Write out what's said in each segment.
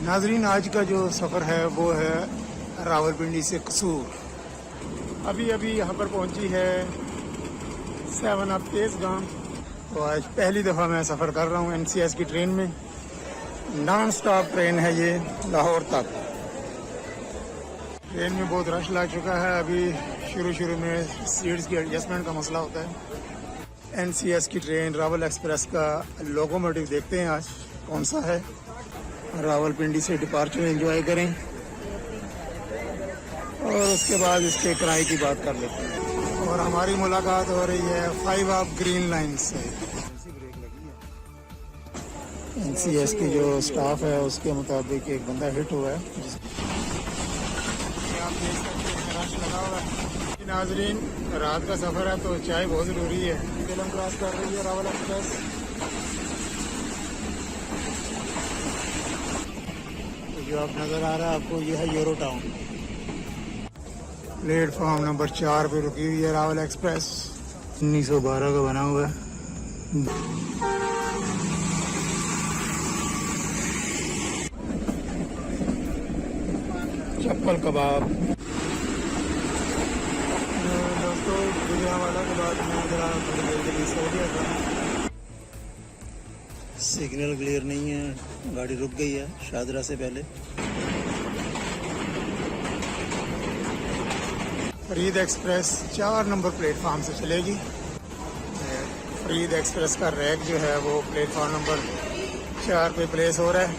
नाजरीन, आज का जो सफ़र है वो है रावलपिंडी से कसूर। अभी अभी यहाँ पर पहुँची है 7 अप तेज़ गांव। तो आज पहली दफ़ा मैं सफ़र कर रहा हूँ NCS की ट्रेन में। नॉन स्टॉप ट्रेन है ये लाहौर तक। ट्रेन में बहुत रश लग चुका है। अभी शुरू में सीट्स की एडजस्टमेंट का मसला होता है। NCS की ट्रेन रावल एक्सप्रेस का लोकोमोटिव देखते हैं आज कौन सा है। रावलपिंडी से डिपार्चर एंजॉय करें और उसके बाद इसके किराए की बात कर लेते हैं। और हमारी मुलाकात हो रही है 5 अप ग्रीन लाइन से। NCS की जो स्टाफ है उसके मुताबिक एक बंदा हिट हुआ है। आप देख सकते हैं रश लगा हुआ है। नाजरीन, रात का सफ़र है तो चाय बहुत ज़रूरी है। फिल्म क्रॉस कर रही है रावल एक्सप्रेस। जो आप नज़र आ रहा है आपको, यह है यूरो टाउन। प्लेटफॉर्म नंबर 4 पे रुकी हुई है रावल एक्सप्रेस। 1912 का बना हुआ है। चप्पल कबाब। दोस्तों, गुजरावाला के बाद मैं जरा थोड़ी देर के लिए सो गया था। सिग्नल क्लियर नहीं है, गाड़ी रुक गई है शादरा से पहले। फरीद एक्सप्रेस 4 नंबर प्लेटफार्म से चलेगी। फरीद एक्सप्रेस का रैक जो है वो प्लेटफार्म नंबर 4 पे प्लेस हो रहा है।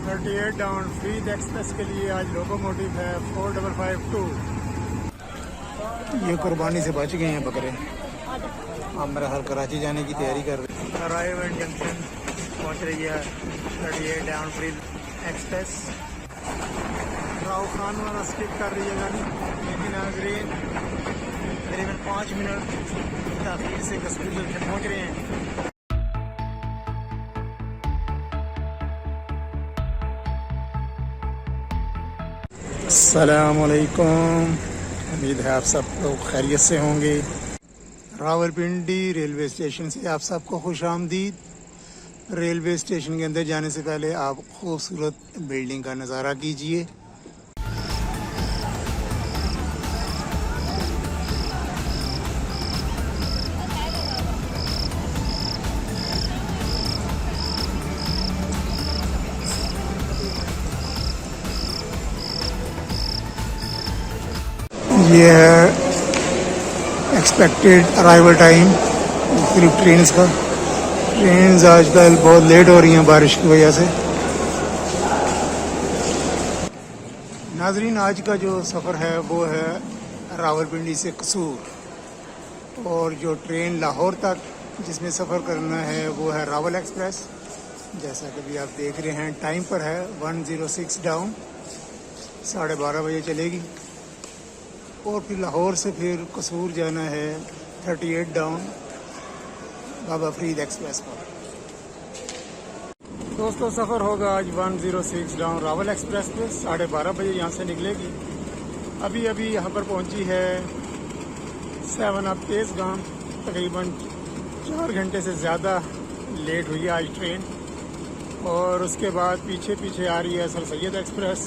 38 डाउन फरीद एक्सप्रेस के लिए आज लोकोमोटिव है 4552। ये कुर्बानी से बच गए हैं बकरे। हम मेरा हाल कराची जाने की तैयारी कर रहे हैं। अराइव एंड जंक्शन पहुँच रही है 38 डाउन फरीद एक्सप्रेस। राव खान वाला स्किप कर रही है गाड़ी। लेकिन नाज़रीन, तकरीबन 5 मिनट ताख़ीर से कसूर जंक्शन पहुँच रहे हैं। अस्सलामुअलैकुम, उम्मीद है आप सब लोग खैरियत से होंगे। रावलपिंडी रेलवे स्टेशन से आप सबको खुश आमदीद। रेलवे स्टेशन के अंदर जाने से पहले आप खूबसूरत बिल्डिंग का नज़ारा कीजिए। ये है एक्सपेक्टेड अराइवल टाइम फिर ट्रेन का। ट्रेन आजकल बहुत लेट हो रही हैं बारिश की वजह से। नाजरीन, आज का जो सफ़र है वो है रावलपिंडी से कसूर। और जो ट्रेन लाहौर तक जिसमें सफ़र करना है वो है रावल एक्सप्रेस। जैसा कि भी आप देख रहे हैं टाइम पर है 106 डाउन, 12:30 बजे चलेगी। और फिर लाहौर से फिर कसूर जाना है 38 डाउन बाबा फरीद एक्सप्रेस पर। दोस्तों, सफ़र होगा आज 106 डाउन रावल एक्सप्रेस पे। 12:30 बजे यहाँ से निकलेगी। अभी अभी यहाँ पर पहुँची है 7 अप तेज़ गांव। तकरीबन 4 घंटे से ज़्यादा लेट हुई है आज ट्रेन। और उसके बाद पीछे आ रही है सर सैयद एक्सप्रेस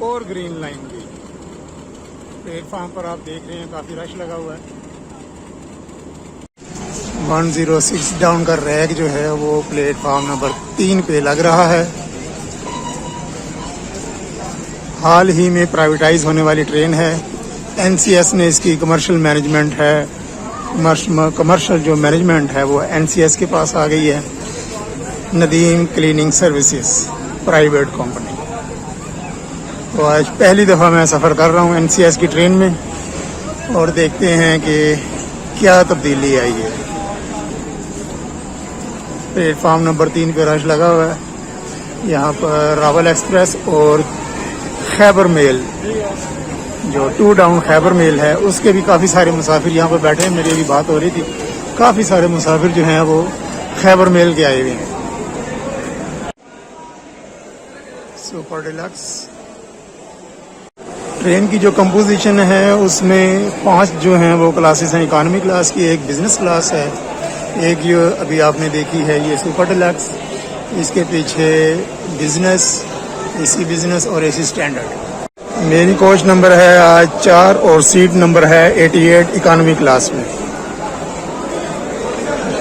और ग्रीन लाइन की। प्लेटफार्म पर आप देख रहे हैं काफ़ी रश लगा हुआ है। 106 डाउन का रैक जो है वो प्लेटफार्म नंबर 3 पे लग रहा है। हाल ही में प्राइवेटाइज होने वाली ट्रेन है। NCS ने इसकी कमर्शियल मैनेजमेंट है, कमर्शियल जो मैनेजमेंट है वो NCS के पास आ गई है। Nadeem cleaning services private company. तो आज पहली दफ़ा मैं सफ़र कर रहा हूँ NCS की ट्रेन में और देखते हैं कि क्या तब्दीली आई है। प्लेटफार्म नंबर 3 पे रश लगा हुआ है। यहाँ पर रावल एक्सप्रेस और खैबर मेल, जो 2 डाउन खैबर मेल है, उसके भी काफ़ी सारे मुसाफिर यहाँ पर बैठे हैं। मेरी अभी बात हो रही थी, काफ़ी सारे मुसाफिर जो हैं वो खैबर मेल के आए हुए हैं। सुपर डिलक्स ट्रेन की जो कंपोजिशन है उसमें 5 जो हैं वो क्लासेस हैं इकॉनमी क्लास की, एक बिज़नेस क्लास है, एक ये अभी आपने देखी है ये सुपर डिलक्स, इसके पीछे बिजनेस, एसी बिजनेस और एसी स्टैंडर्ड। मेरी कोच नंबर है आज 4 और सीट नंबर है 88 इकानमी क्लास में।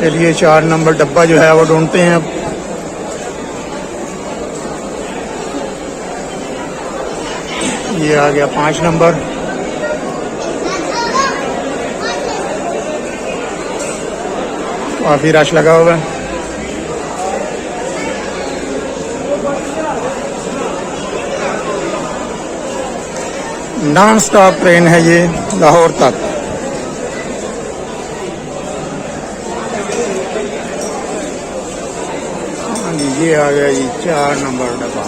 चलिए 4 नंबर डब्बा जो है वो ढूंढते हैं अब। ये आ गया 5 नंबर। काफी रश लगा हुआ है। नॉन स्टॉप ट्रेन है ये लाहौर तक। ये आ गया जी 4 नंबर डब्बा।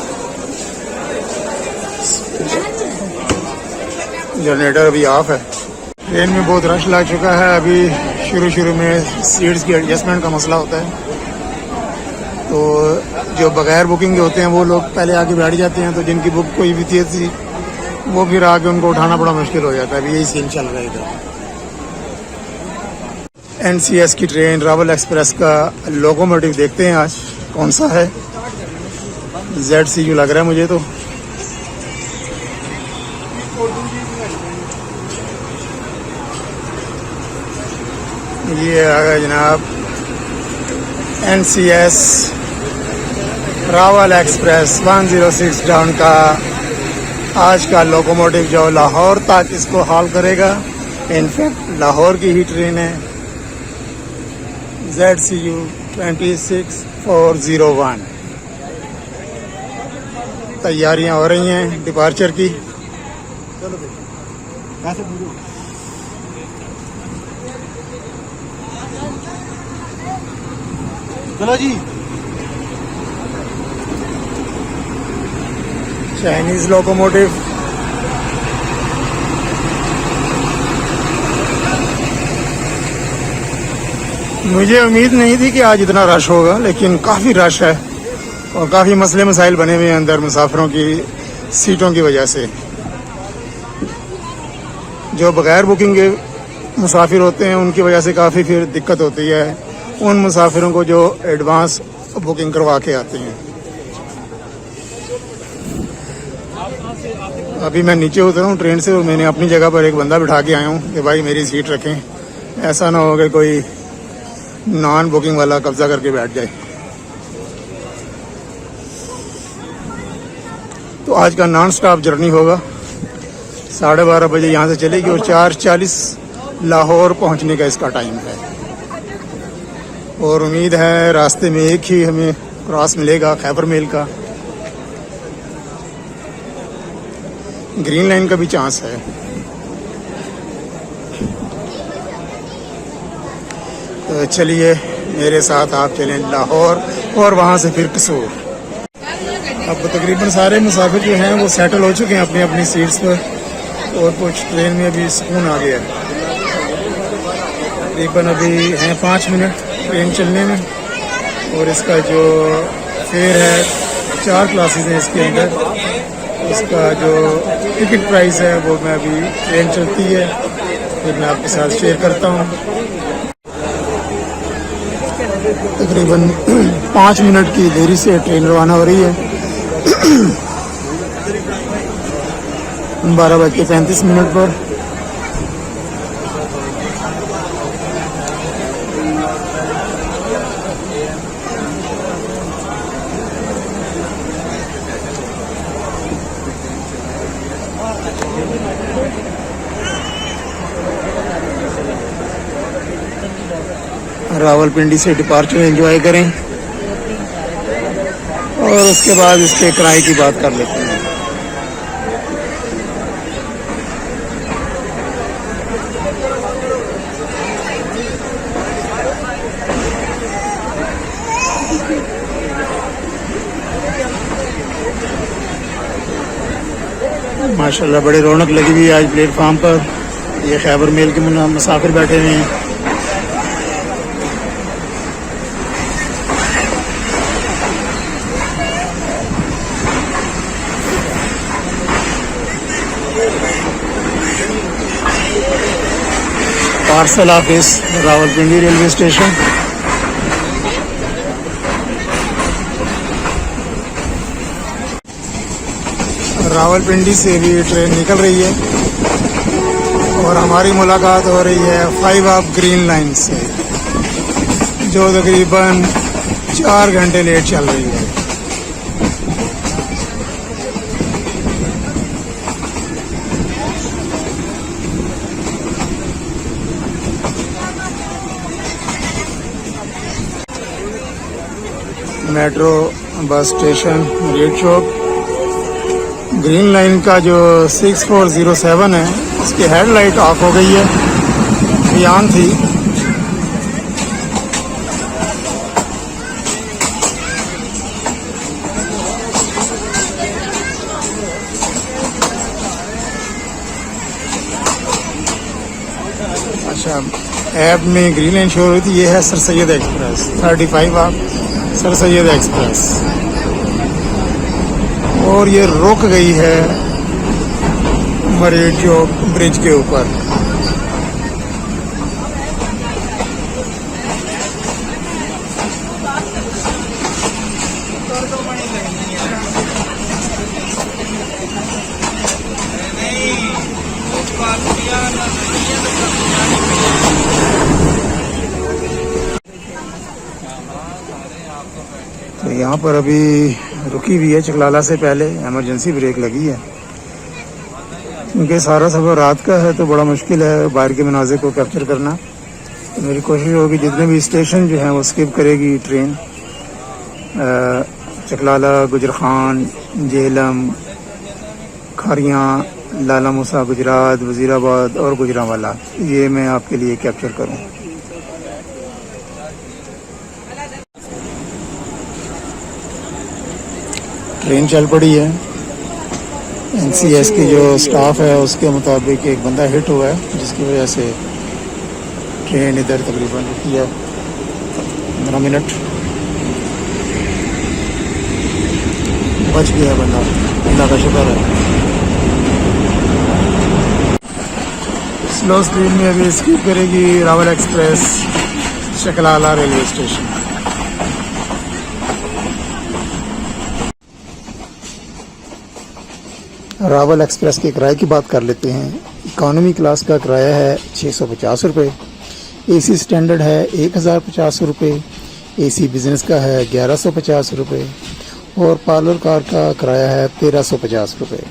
जनरेटर अभी ऑफ है। ट्रेन में बहुत रश लग चुका है। अभी शुरू में सीट्स की एडजस्टमेंट का मसला होता है, तो जो बगैर बुकिंग के होते हैं वो लोग पहले आके बैठ जाते हैं, तो जिनकी बुक कोई भी थी वो फिर आके उनको उठाना बड़ा मुश्किल हो जाता है। अभी यही सीन चल रहा है इधर। NCS की ट्रेन रावल एक्सप्रेस का लोकोमोटिव देखते हैं आज कौन सा है। ZCU लग रहा है मुझे तो। ये आ गया जनाब NCS रावल एक्सप्रेस 106 डाउन का आज का लोकोमोटिव, जो लाहौर तक इसको हॉल करेगा। इनफैक्ट लाहौर की ही ट्रेन है। ZCU 26401। तैयारियां हो रही हैं डिपार्चर की। चलो जी। Chinese locomotive. मुझे उम्मीद नहीं थी कि आज इतना रश होगा, लेकिन काफ़ी रश है और काफ़ी मसले मसाइल बने हुए हैं अंदर मुसाफिरों की सीटों की वजह से। जो बगैर बुकिंग के मुसाफिर होते हैं उनकी वजह से काफ़ी फिर दिक्कत होती है उन मुसाफिरों को जो एडवांस बुकिंग करवा के आते हैं। अभी मैं नीचे उतरा हूँ ट्रेन से और मैंने अपनी जगह पर एक बंदा बिठा के आया हूँ कि भाई मेरी सीट रखें। ऐसा ना हो कि कोई नॉन बुकिंग वाला कब्जा करके बैठ जाए। तो आज का नॉन स्टॉप जर्नी होगा। 12:30 बजे यहाँ से चलेगी और 4:40 लाहौर पहुँचने का इसका टाइम है। और उम्मीद है रास्ते में एक ही हमें क्रॉस मिलेगा खैबर मेल का। ग्रीन लाइन का भी चांस है। तो चलिए मेरे साथ आप चलें लाहौर और वहाँ से फिर कसूर। अब तकरीबन सारे मुसाफिर जो हैं वो सेटल हो चुके हैं अपनी अपनी सीट्स पर और कुछ ट्रेन में अभी सुकून आ गया है। तकरीबन अभी हैं 5 मिनट ट्रेन चलने में और इसका जो फेयर है 4 क्लासेस हैं इसके अंदर। इसका जो टिकट प्राइस है वो मैं अभी ट्रेन चलती है फिर मैं आपके साथ शेयर करता हूँ। तकरीबन 5 मिनट की देरी से ट्रेन रवाना हो रही है। 12:35 पर। रावलपिंडी से डिपार्चर एंजॉय करें और उसके बाद इसके किराए की बात कर लेते हैं। माशाल्लाह बड़ी रौनक लगी हुई है आज प्लेटफार्म पर। ये खैबर मेल के मुसाफिर बैठे हुए हैं। Parcel office Rawalpindi railway station. Rawalpindi से भी ट्रेन निकल रही है और हमारी मुलाकात हो रही है 5 ऑफ ग्रीन लाइन से, जो तकरीबन 4 घंटे लेट चल रही है। मेट्रो बस स्टेशन रेड चौक। ग्रीन लाइन का जो 6407 है उसकी हेडलाइट ऑफ हो गई है, ये ऑन थी। अच्छा, ऐप में ग्रीन लाइन शो हुई थी। ये है sir Syed express 35 of sir Syed express, और ये रुक गई है मरेड चौक ब्रिज के ऊपर। तो यहाँ पर अभी रुकी हुई है, चकलाला से पहले इमरजेंसी ब्रेक लगी है, क्योंकि सारा सफ़र रात का है तो बड़ा मुश्किल है बाहर के मनाज़िर को कैप्चर करना। तो मेरी कोशिश होगी जितने भी स्टेशन जो हैं वो स्किप करेगी ट्रेन। चकलाला, गुजरखान, जेहलम, खारियाँ, लाला मूसा गुजरात, वज़ीराबाद और गुजरांवाला, ये मैं आपके लिए कैप्चर करूँ। ट्रेन चल पड़ी है। NCS की जो स्टाफ है उसके मुताबिक एक बंदा हिट हुआ है, जिसकी वजह से ट्रेन इधर तकरीबन रुकी है 15 मिनट। बच गया बंदा, अल्लाह का शुक्र है। स्लो स्पीड में अभी स्किप करेगी Rawal express Chaklala railway station. Rawal express के किराए की बात कर लेते हैं। इकॉनमी क्लास का किराया है 650 रुपये, AC स्टैंडर्ड है 1050 रुपये, AC बिज़नेस का है 1150 रुपये और पार्लर कार का किराया है 1350 रुपये।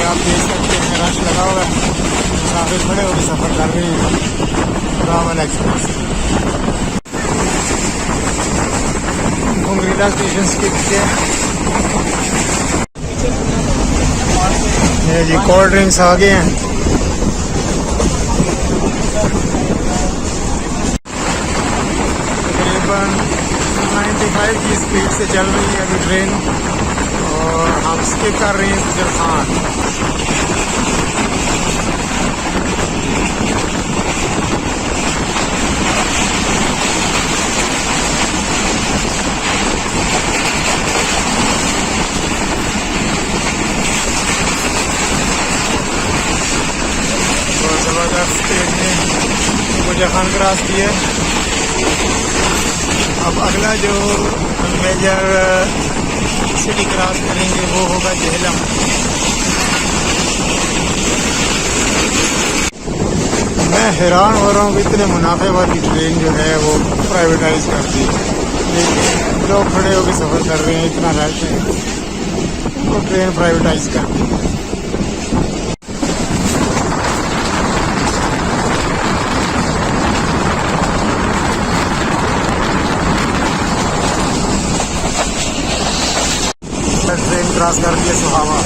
आप देख सकते हैं रश लगा हुआ है, काफी बड़े होकर सफर कर रहे हैं रावल एक्सप्रेस। घुंगरीला स्टेशन के पीछे ये जी कोल्ड ड्रिंक्स आ गए हैं। तकरीबन 95 की स्पीड से चल रही है अभी ट्रेन, और हम स्किप कर रहे हैं गुजरखान। बहुत ज़बरदस्त स्पीड में गुजरखान क्रॉस किया। अब अगला जो मेजर सिटी क्रॉस करेंगे वो होगा जेहलम। मैं हैरान हो रहा हूँ कि इतने मुनाफे वाली ट्रेन जो है वो प्राइवेटाइज कर दी, लेकिन लोग खड़े होकर सफ़र कर रहे हैं, इतना रश है, वो ट्रेन प्राइवेटाइज कर दी। क्रॉस कर दिया सुहावा।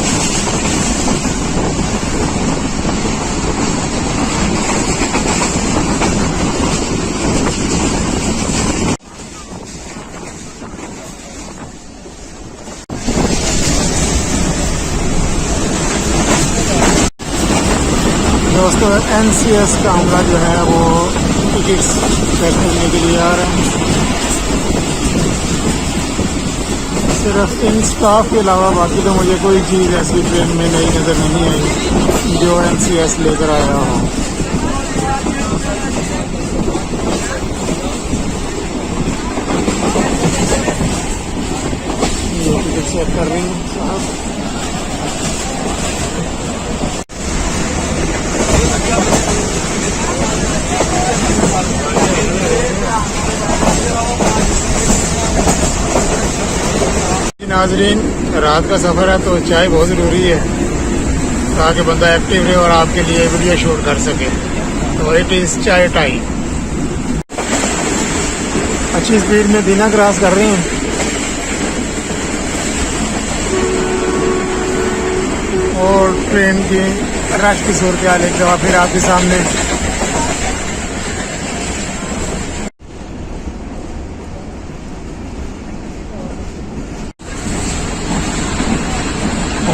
दोस्तों NCS का अमला जो है वो टिकट्स चेक करने के लिए आ रहे हैं। सिर्फ इन स्टाफ के अलावा बाकी तो मुझे कोई चीज़ ऐसी ट्रेन में नई नज़र नहीं आई जो NCS लेकर आया हो। ये टिकट चेक कर रही हूँ साहब। नाजरीन, रात का सफ़र है तो चाय बहुत ज़रूरी है ताकि बंदा एक्टिव रहे और आपके लिए वीडियो शूट कर सके। तो इट इज़ चाय टाइम। अच्छी स्पीड में बिना क्रॉस कर रहे हैं। और ट्रेन की रश की सूरत हाल एक दफ़ा फिर आपके सामने।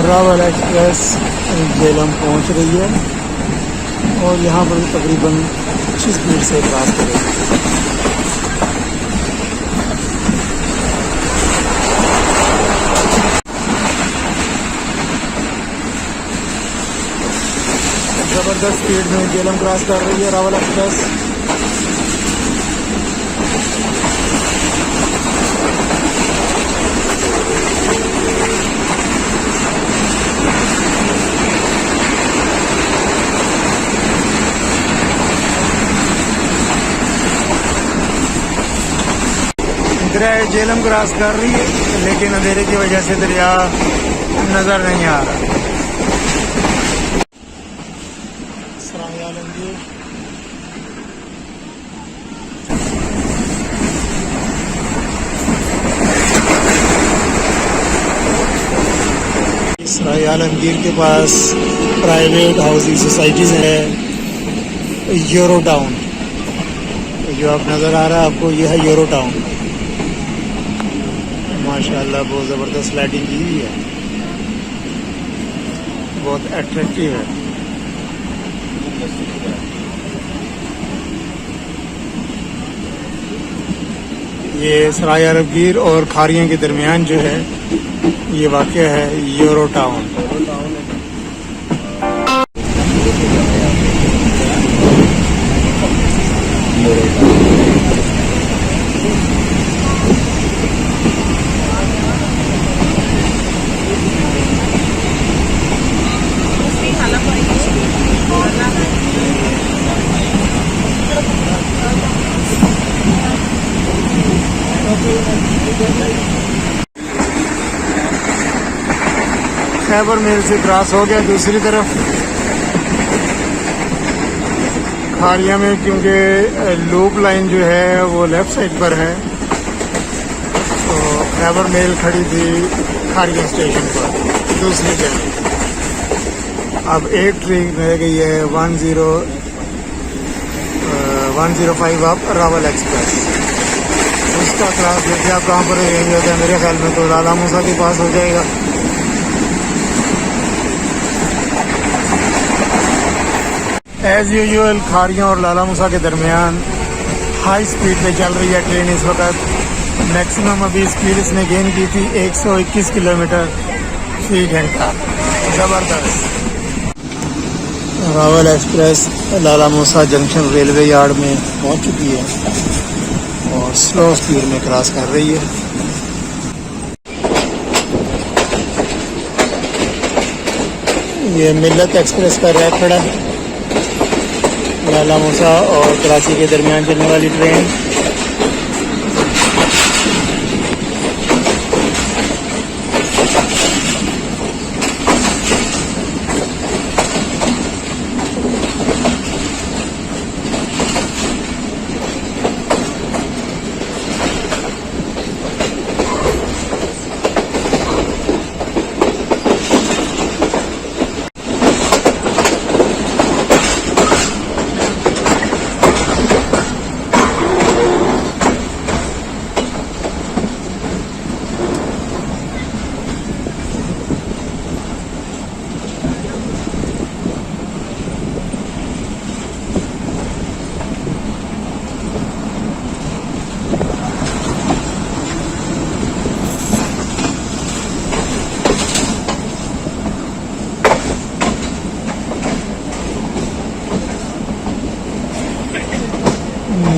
रावल एक्सप्रेस झेलम पहुंच रही है और यहाँ पर तकरीबन अच्छी स्पीड से क्रॉस करेगी। ज़बरदस्त स्पीड में झेलम क्रॉस कर रही है रावल एक्सप्रेस। दरिया झेलम क्रॉस कर रही है लेकिन अंधेरे की वजह से दरिया नज़र नहीं आ रहा। सराय आलमगीर सराय आलमगीर के पास प्राइवेट हाउसिंग सोसाइटीज़ है। यूरो टाउन जो आप नज़र आ रहा है आपको, यह है यूरो टाउन। माशाल्लाह बहुत ज़बरदस्त लाइटिंग की हुई है, बहुत अट्रैक्टिव है। ये सराय आलमगीर और खारियां के दरमियान जो है ये वाक़या है यूरो टाउन। खैबर मेल से क्रॉस हो गया दूसरी तरफ खारिया में, क्योंकि लूप लाइन जो है वो लेफ्ट साइड पर है तो खैबर मेल खड़ी थी खारिया स्टेशन पर दूसरी जगह। अब एक ट्रेन रह गई है 105 अप रावल एक्सप्रेस। उसका क्रॉस देखिए आप कहाँ पर रेंज होता है। मेरे ख्याल में तो लाला मूसा के पास हो जाएगा। एज यूजुअल खारियां और लाला मूसा के दरमियान हाई स्पीड पे चल रही है ट्रेन इस वक्त। मैक्सिमम अभी स्पीड इसने गेन की थी 121 किलोमीटर फी घंटा। ज़बरदस्त। रावल एक्सप्रेस लाला मूसा जंक्शन रेलवे यार्ड में पहुंच चुकी है और स्लो स्पीड में क्रॉस कर रही है। ये मिल्लत एक्सप्रेस का रैक खड़ा है, लाला मूसा और कराची के दरमियान चलने वाली ट्रेन।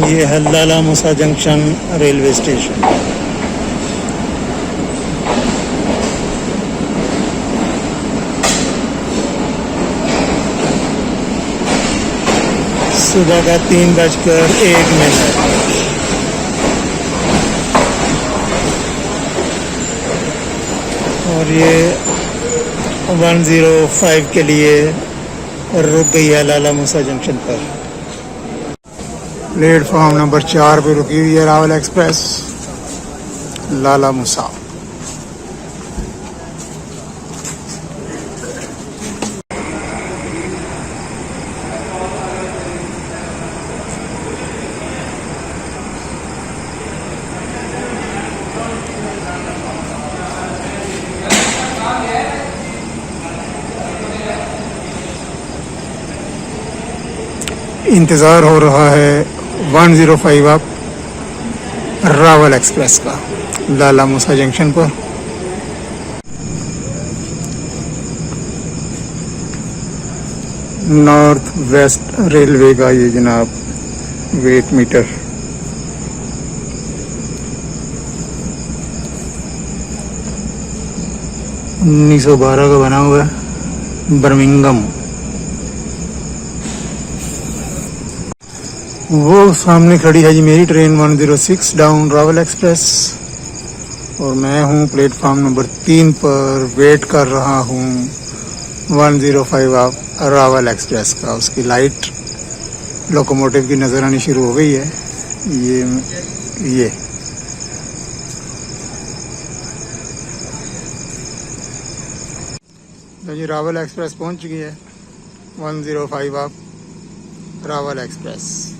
ये है लाला मूसा जंक्शन रेलवे स्टेशन। सुबह का 3:01। और ये 105 के लिए रुक गई है लाला मूसा जंक्शन पर। प्लेटफॉर्म नंबर 4 पे रुकी हुई है रावल एक्सप्रेस लाला मूसा। इंतज़ार हो रहा है 105 अप रावल एक्सप्रेस का लाला मूसा जंक्शन पर। नॉर्थ वेस्ट रेलवे का ये जनाब वेट मीटर। $1912 का बना हुआ है, बर्मिंघम। वो सामने खड़ी है जी मेरी ट्रेन 106 डाउन रावल एक्सप्रेस, और मैं हूँ प्लेटफॉर्म नंबर 3 पर वेट कर रहा हूँ 105 अप रावल एक्सप्रेस का। उसकी लाइट लोकोमोटिव की नज़र आनी शुरू हो गई है। ये जी रावल एक्सप्रेस पहुँच चुकी है। 105 अप रावल एक्सप्रेस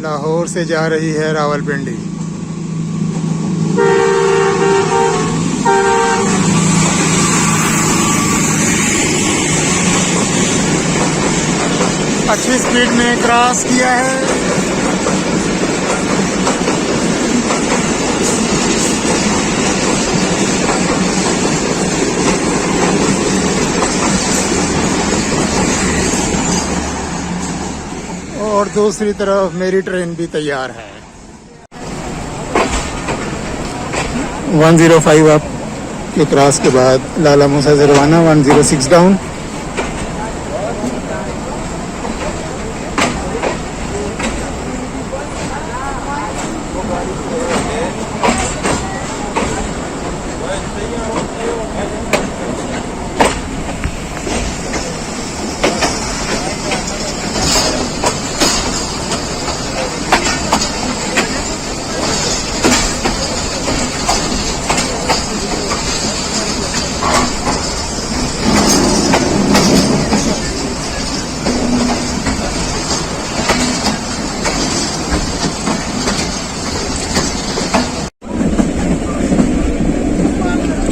लाहौर से जा रही है रावलपिंडी। अच्छी स्पीड में क्रॉस किया है। और दूसरी तरफ मेरी ट्रेन भी तैयार है। 105 अप के क्रॉस के बाद लाला मूसा से रवाना 106 डाउन।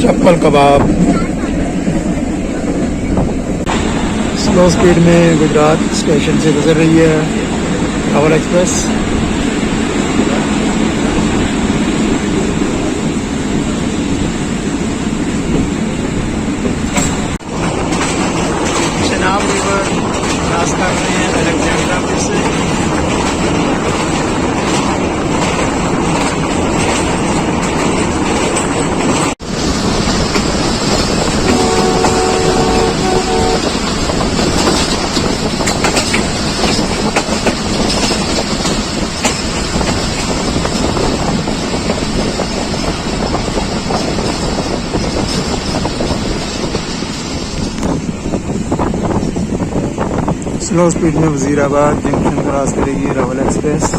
चप्पल कबाब स्लो स्पीड में गुजरात स्टेशन से गुजर रही है Rawal express. Chenab river cross कर रहे हैं अलेक्जेंड्रा से। स्लो स्पीड में वजीराबाद जंक्शन क्रॉस करेगी रावल एक्सप्रेस।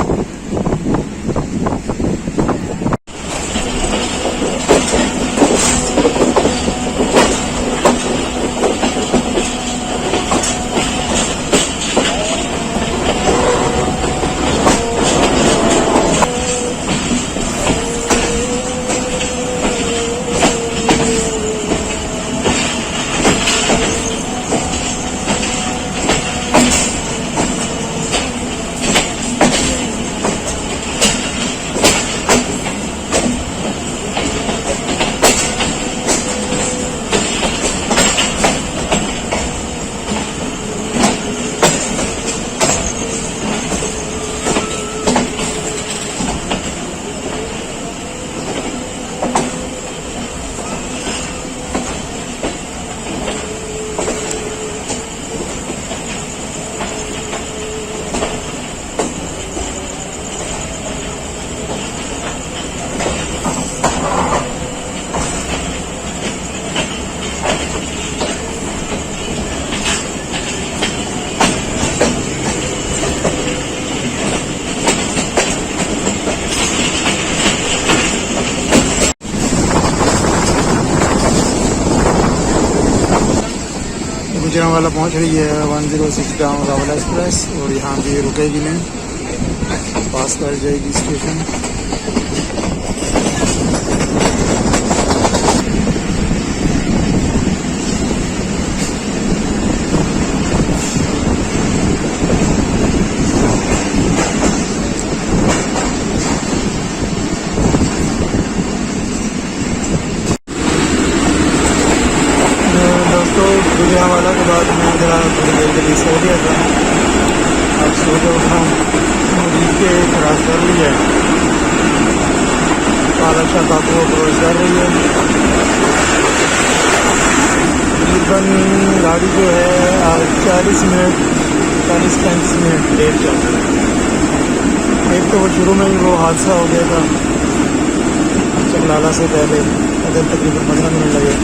गुजरांवाला पहुंच रही है 106 डाउन रावल एक्सप्रेस और यहाँ भी रुकेगी नहीं, पास कर जाएगी स्टेशन। दोस्तों गुजरांवाला के बाद मैं ज़रा थोड़ी देर के लिए सो गया था। अब सो के उठा, मुझे के क्रॉस कर लिया है, काला शाह काकू क्रॉस कर रही है। तकरीबन गाड़ी जो है 40 मिनट 40-35 मिनट लेट चल रही है। एक तो वो शुरू में ही वो हादसा हो गया था चकलाला से पहले, अगर तकरीबन 15 मिनट लगे।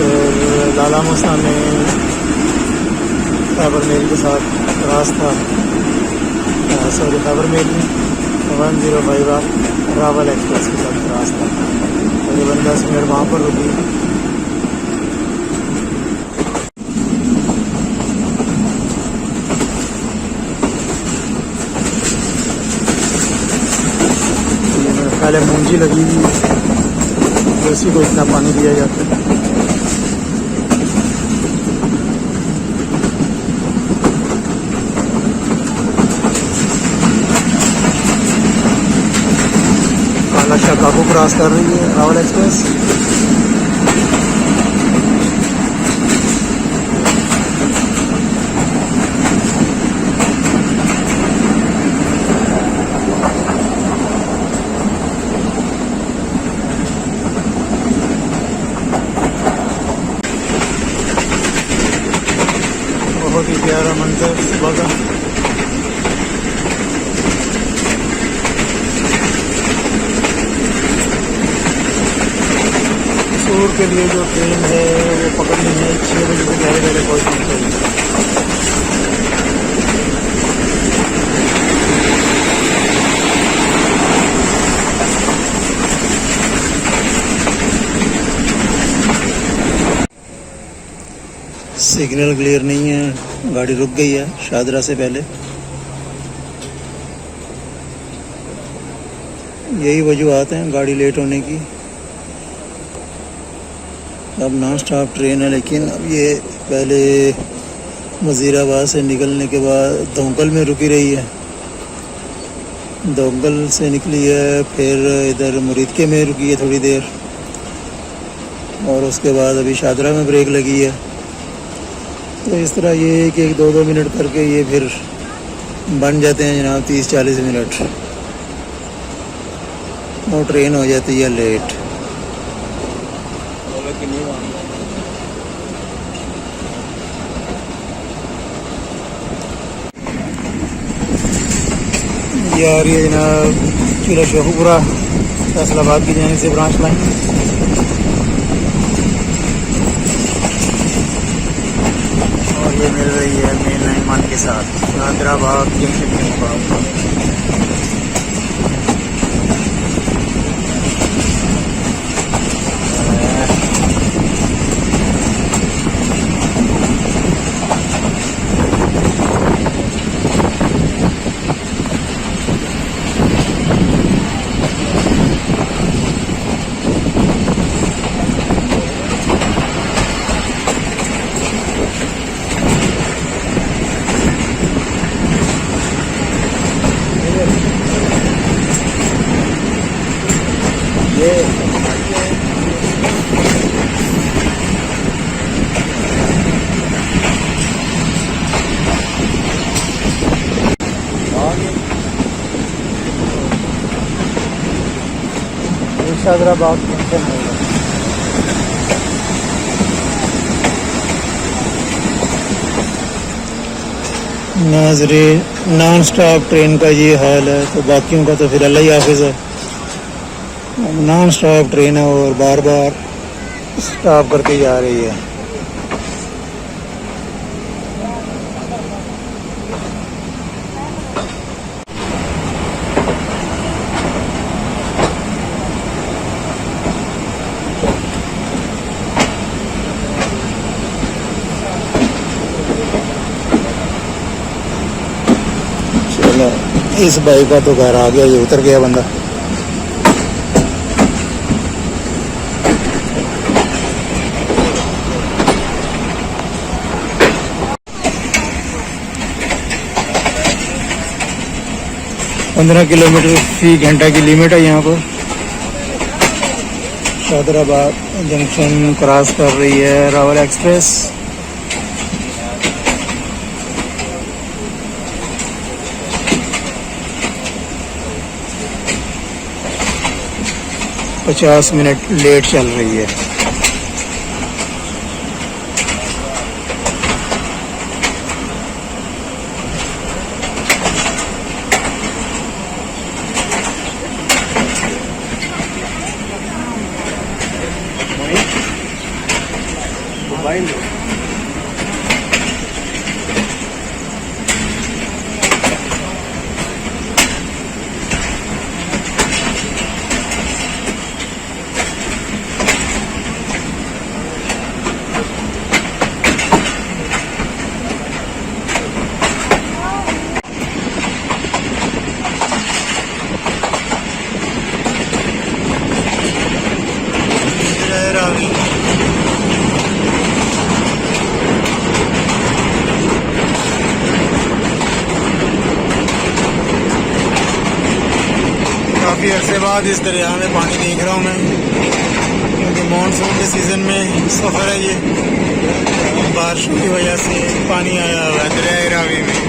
और लाला मुस्तान ने खैबर मेल के साथ रास्ता सॉरी खैबर मेल में 105 रावल एक्सप्रेस के साथ रास्ता तकरीबन 10 मिनट वहाँ पर रुकी। पहले मूंजी लगी हुई है, उसी को इतना पानी दिया जाता है। काला शाह काकू क्रॉस कर रही है रावल एक्सप्रेस। बहुत ही प्यारा मंजर सुबह का। कसूर के लिए जो ट्रेन है वो पकड़नी है 6 बजे से पहले पहले पहुँचनी चाहिए। सिग्नल क्लियर नहीं है, गाड़ी रुक गई है शादरा से पहले। यही वजूहत हैं गाड़ी लेट होने की। अब नॉन स्टॉप ट्रेन है, लेकिन अब ये पहले वज़ीराबाद से निकलने के बाद दोंगल में रुकी रही है, दोंगल से निकली है, फिर इधर मुरीदके में रुकी है थोड़ी देर, और उसके बाद अभी शादरा में ब्रेक लगी है। तो इस तरह ये एक 1-2 मिनट करके ये फिर बन जाते हैं जनाब 30-40 मिनट, और ट्रेन हो जाती है लेट। ये आ रही है जनाब चूल्हा शेखुपुरा फैसलाबाद की जाने से ब्रांच लाइन। और ये मिल रही है मेन लाइन मान के साथ हैदराबाद जंक्शन के मुकाबले। हैदराबाद जंक्शन है। नाज़रीन, नॉन स्टॉप ट्रेन का ये हाल है, तो बाकियों का तो फिर अल्लाह ही हाफिज़ है। नॉन स्टॉप ट्रेन है और बार बार स्टॉप करके जा रही है। इस बाइक का तो घर आ गया, ये उतर गया बंदा। पंद्रह किलोमीटर फी घंटा की लिमिट है यहाँ पर। हैदराबाद जंक्शन क्रॉस कर रही है रावल एक्सप्रेस। पचास मिनट लेट चल रही है। काफ़ी अरसे बाद इस दरिया में पानी देख रहा हूँ मैं, क्योंकि मानसून के सीज़न में सफ़र है ये। बारिशों की वजह से पानी आया हुआ है दरिया रावी में।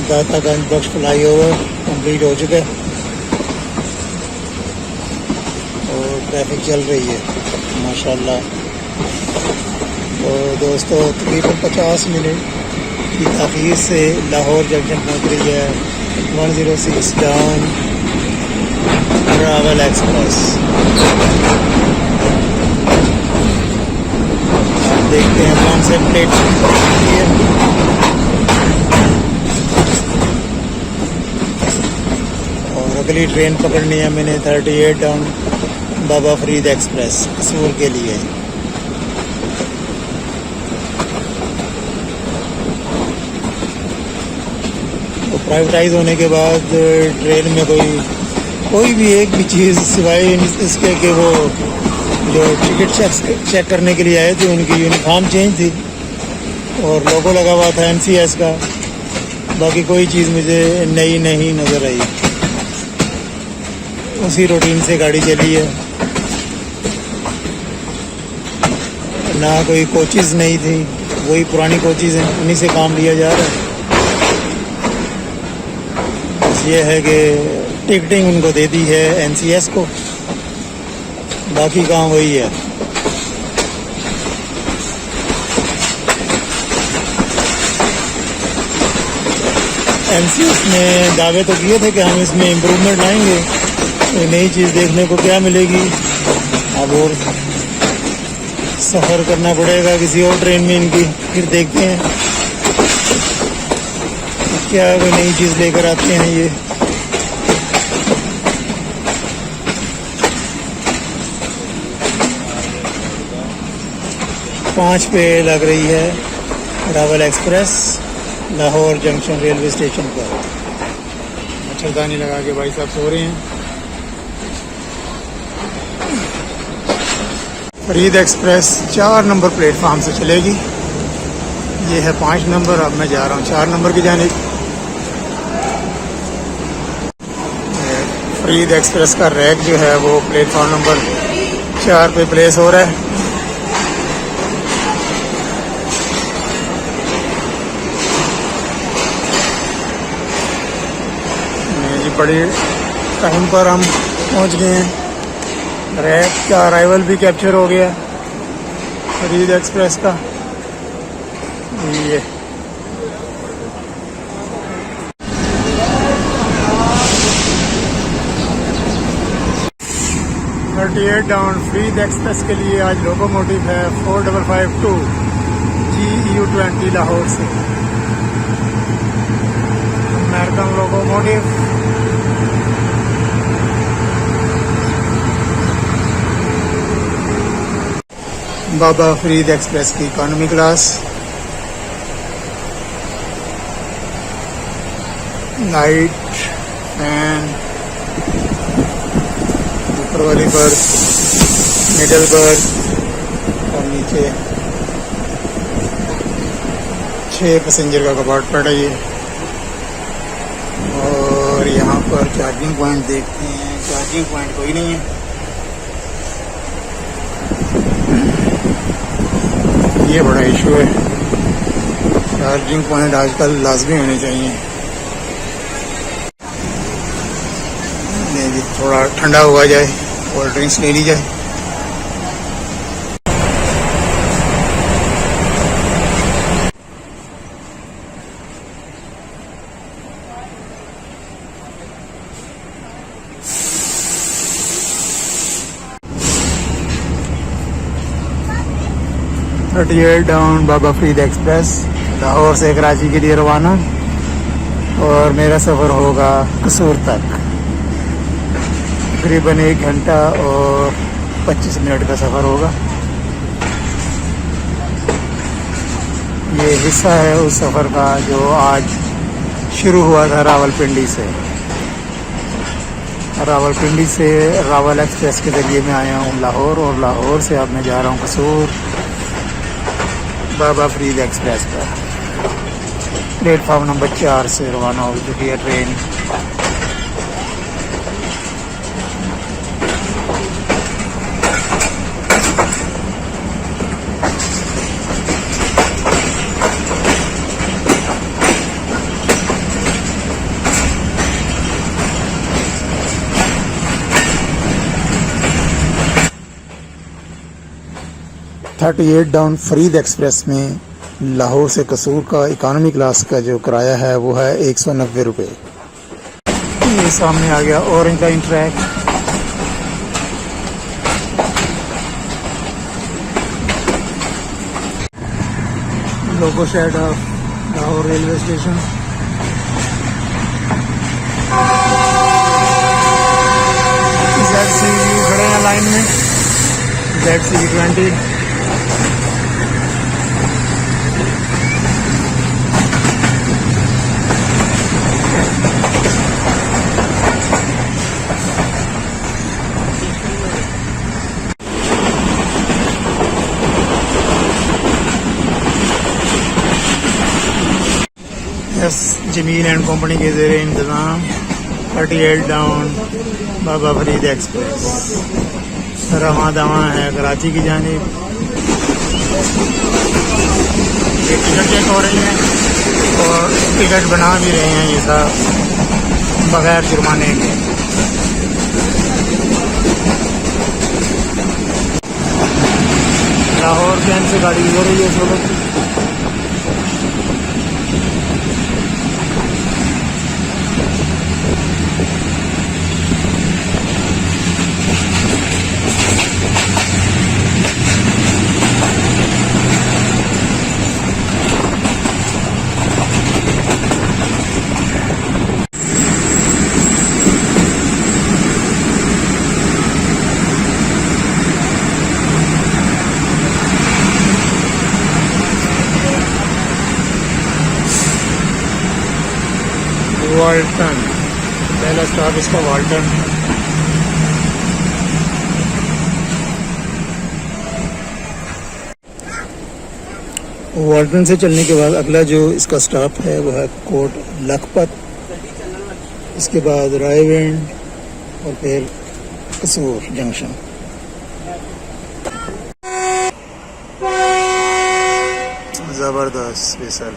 दातागंज बख्श फ्लाईओवर कंप्लीट हो चुका है और ट्रैफिक चल रही है माशाल्लाह। तो दोस्तों तकरीबन 50 मिनट की ताख़ीर से लाहौर जंक्शन पहुंच रही है 106 डाउन रावल एक्सप्रेस। आप देखते हैं कौन से प्लेटफॉर्म। अगली ट्रेन पकड़नी है मैंने 38 डाउन बाबा फरीद एक्सप्रेस कसूर के लिए। तो प्राइवेटाइज होने के बाद ट्रेन में कोई भी एक भी चीज़ सिवाय इसके कि वो जो टिकट चेक करने के लिए आए थे उनकी यूनिफॉर्म चेंज थी और लोगो लगा हुआ था MCS का। बाकी कोई चीज़ मुझे नई नहीं नज़र आई। उसी रूटीन से गाड़ी चली है, ना कोई कोचेज़ नहीं थी, वही पुरानी कोचेज़ हैं, उन्हीं से काम लिया जा रहा है। बस ये है कि टिकटिंग उनको दे दी है NCS को, बाकी काम वही है। NCS ने दावे तो किए थे कि हम इसमें इम्प्रूवमेंट लाएंगे, नई चीज़ देखने को क्या मिलेगी। अब और सफ़र करना पड़ेगा किसी और ट्रेन में इनकी, फिर देखते हैं क्या कोई नई चीज़ लेकर आते हैं ये। पाँच पे लग रही है Rawal express Lahore junction railway station पर। मच्छरदानी लगा के भाई साहब सो रहे हैं। फरीद एक्सप्रेस 4 नंबर प्लेटफार्म से चलेगी। ये है 5 नंबर, अब मैं जा रहा हूँ 4 नंबर की जानिब। फरीद एक्सप्रेस का रैक जो है वो प्लेटफार्म नंबर 4 पे प्लेस हो रहा है। जी बड़ी टाइम पर हम पहुँच गए हैं। रैक का अराइवल भी कैप्चर हो गया फरीद एक्सप्रेस का। ये 38 डाउन फ्रीद एक्सप्रेस के लिए आज लोकोमोटिव है 4552 GU20 लाहौर से। अमेरिकन लोकोमोटिव बाबा फरीद एक्सप्रेस की इकोनॉमी क्लास, लाइट फैन, ऊपर वाली बर्थ, मिडल बर्थ और नीचे 6 पैसेंजर का कपाट पड़ा है। और यहाँ पर चार्जिंग पॉइंट देखते हैं, चार्जिंग पॉइंट कोई नहीं है। ये बड़ा इशू है, चार्जिंग पॉइंट आजकल लाजमी होने चाहिए। थोड़ा ठंडा हुआ जाए, कोल्ड ड्रिंक्स ले ली जाए। 38 डाउन बाबा फरीद एक्सप्रेस लाहौर से कराची के लिए रवाना, और मेरा सफ़र होगा कसूर तक। तकरीबन 1 घंटा और 25 मिनट का सफ़र होगा। ये हिस्सा है उस सफ़र का जो आज शुरू हुआ था रावलपिंडी से। रावलपिंडी से रावल एक्सप्रेस के ज़रिए मैं आया हूँ लाहौर, और लाहौर से अब मैं जा रहा हूँ कसूर बाबा फरीद एक्सप्रेस पर। प्लेटफार्म नंबर 4 से रवाना हो चुकी है train. Thirty 38 down Farid express में लाहौर से कसूर का इकानमी क्लास का जो किराया है वो है 190 रुपये। ये सामने आ गया orange line track. Loco shed of Lahore railway station. ZC खड़े हैं लाइन में, ZC20। जमील एंड कंपनी के ज़ेरे इंतज़ाम 38 डाउन बाबा फरीद एक्सप्रेस रवां दवां है कराची की जानिब। ये टिकट चेक हो रही है और टिकट बना भी रहे हैं ये सब बगैर जुर्माने के। लाहौर कैंट से गाड़ी हो रही है इस वक्त। वाल्टन, पहला स्टॉप इसका वाल्टन। वाल्टन से चलने के बाद अगला जो इसका स्टॉप है वो है कोट लखपत, इसके बाद रायविंड और फिर कसूर जंक्शन। ज़बरदस्त विसल।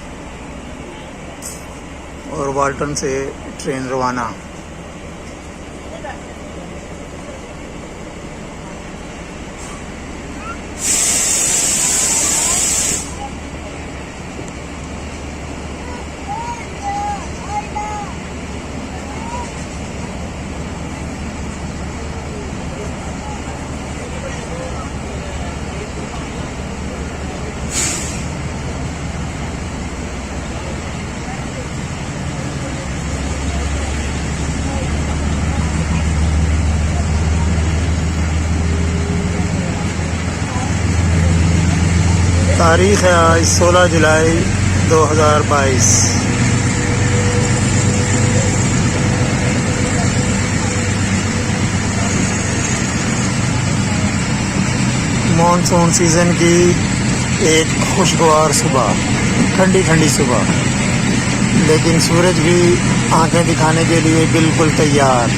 और वाल्टन से ट्रेन रवाना। तारीख है आज 16 जुलाई 2022। मॉनसून सीज़न की एक खुशगवार सुबह, ठंडी ठंडी सुबह, लेकिन सूरज भी आंखें दिखाने के लिए बिल्कुल तैयार।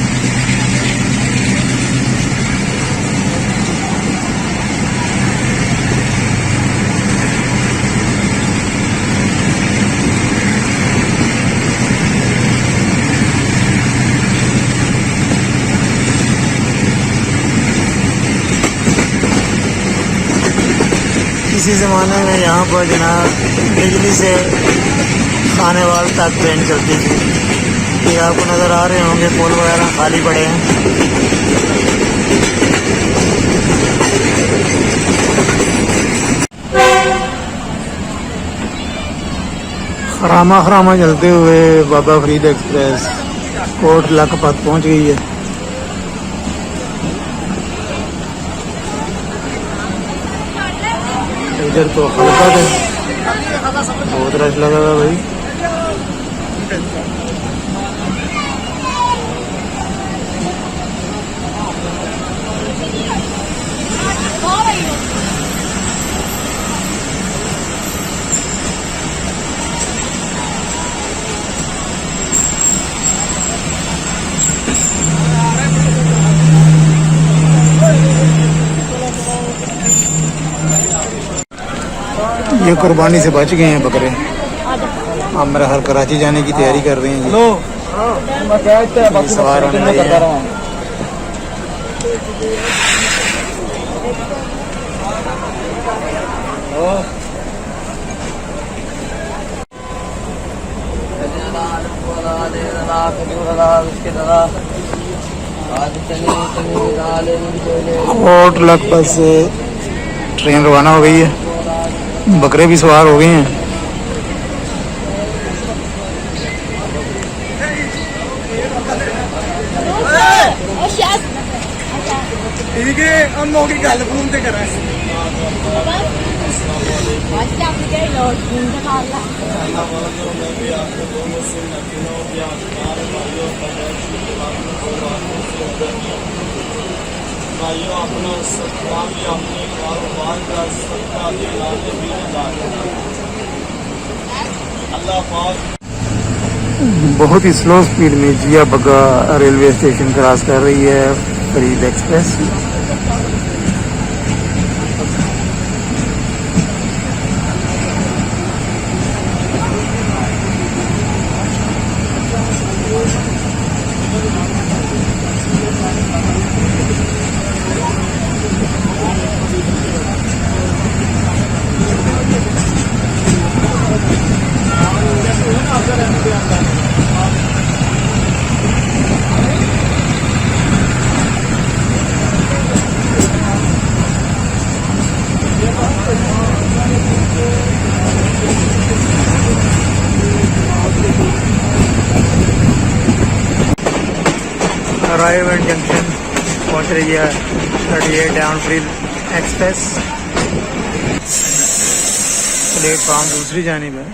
इसी ज़माने में यहाँ पर जनाब बिजली से खानेवाल तक ट्रेन चलती थी। ये आपको नज़र आ रहे होंगे, पोल वगैरह खाली पड़े हैं। खरामा खरामा चलते हुए बाबा फरीद एक्सप्रेस कोट लखपत पहुँच गई है। इधर तो हल्का है, बहुत रश लगा हुआ भाई। ये कुर्बानी से बच गए हैं बकरे। अब मेरा हर कराची जाने की तैयारी कर रहे हैं। ये सवार होने लगे हैं। कोट लखपत से ट्रेन रवाना हो गई है, बकरे भी सवार हो गए हैं। ठीक है, हम लोग की गल फोन ते करा बहुत ही स्लो स्पीड में जिया बग्गा रेलवे स्टेशन क्रॉस कर रही है फरीद एक्सप्रेस। रायगढ़ जंक्शन पहुंच रही है 38 डाउन फरीद एक्सप्रेस। प्लेटफॉर्म दूसरी जानिब है।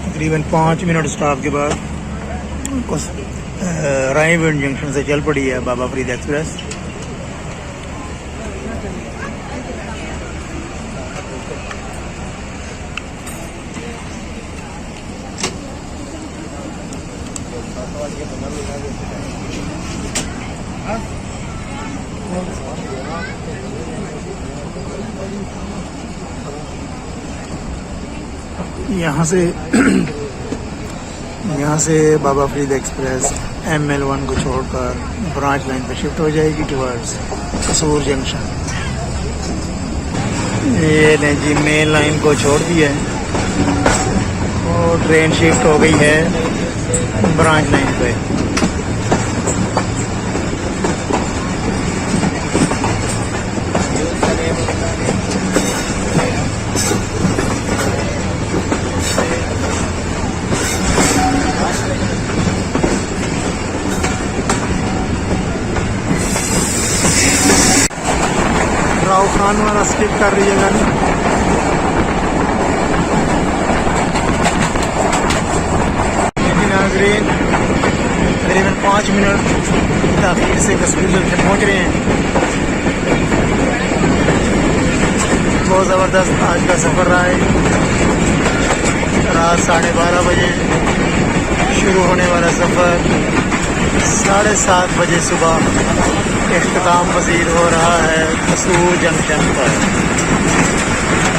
तकरीबन 5 मिनट स्टॉप के बाद रायगढ़ जंक्शन से चल पड़ी है बाबा फरीद एक्सप्रेस। यहाँ से बाबा फरीद एक्सप्रेस ML1 को छोड़कर ब्रांच लाइन पर शिफ्ट हो जाएगी टुवर्ड्स कसूर जंक्शन। ये ने जी मेन लाइन को छोड़ दिया है और ट्रेन शिफ्ट हो गई है ब्रांच लाइन पे। सुनसान वाला स्किप कर रही है। नाज़रीन तकरीबन 5 मिनट ताख़ीर से कसूर जंक्शन पहुँच रहे हैं। बहुत ज़बरदस्त आज का सफ़र रहा है। रात 12:30 बजे शुरू होने वाला सफ़र 7:30 बजे सुबह इख्तिताम पज़ीर हो रहा है कसूर जंक्शन पर।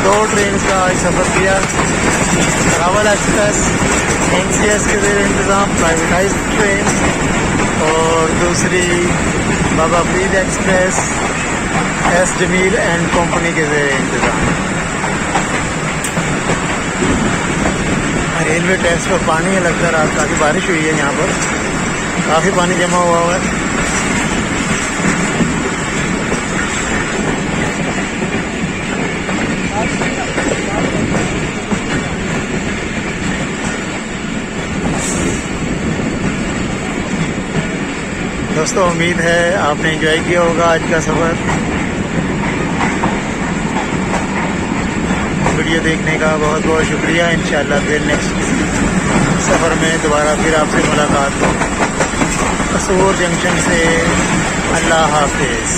2 ट्रेन का आज सफ़र किया। रावल एक्सप्रेस NCS के ज़ेर इंतज़ाम प्राइवेटाइज ट्रेन, और दूसरी Baba Farid express S Jameel and company के ज़ेर इंतज़ाम। रेलवे ट्रैक्स पर पानी है, लगता है रात काफ़ी बारिश हुई है, यहाँ पर काफ़ी पानी जमा हुआ है। दोस्तों उम्मीद है आपने एंजॉय किया होगा आज का सफ़र। वीडियो देखने का बहुत बहुत शुक्रिया। इंशाल्लाह फिर नेक्स्ट सफ़र में दोबारा फिर आपसे मुलाकात हो। कसूर जंक्शन से अल्लाह हाफिज़।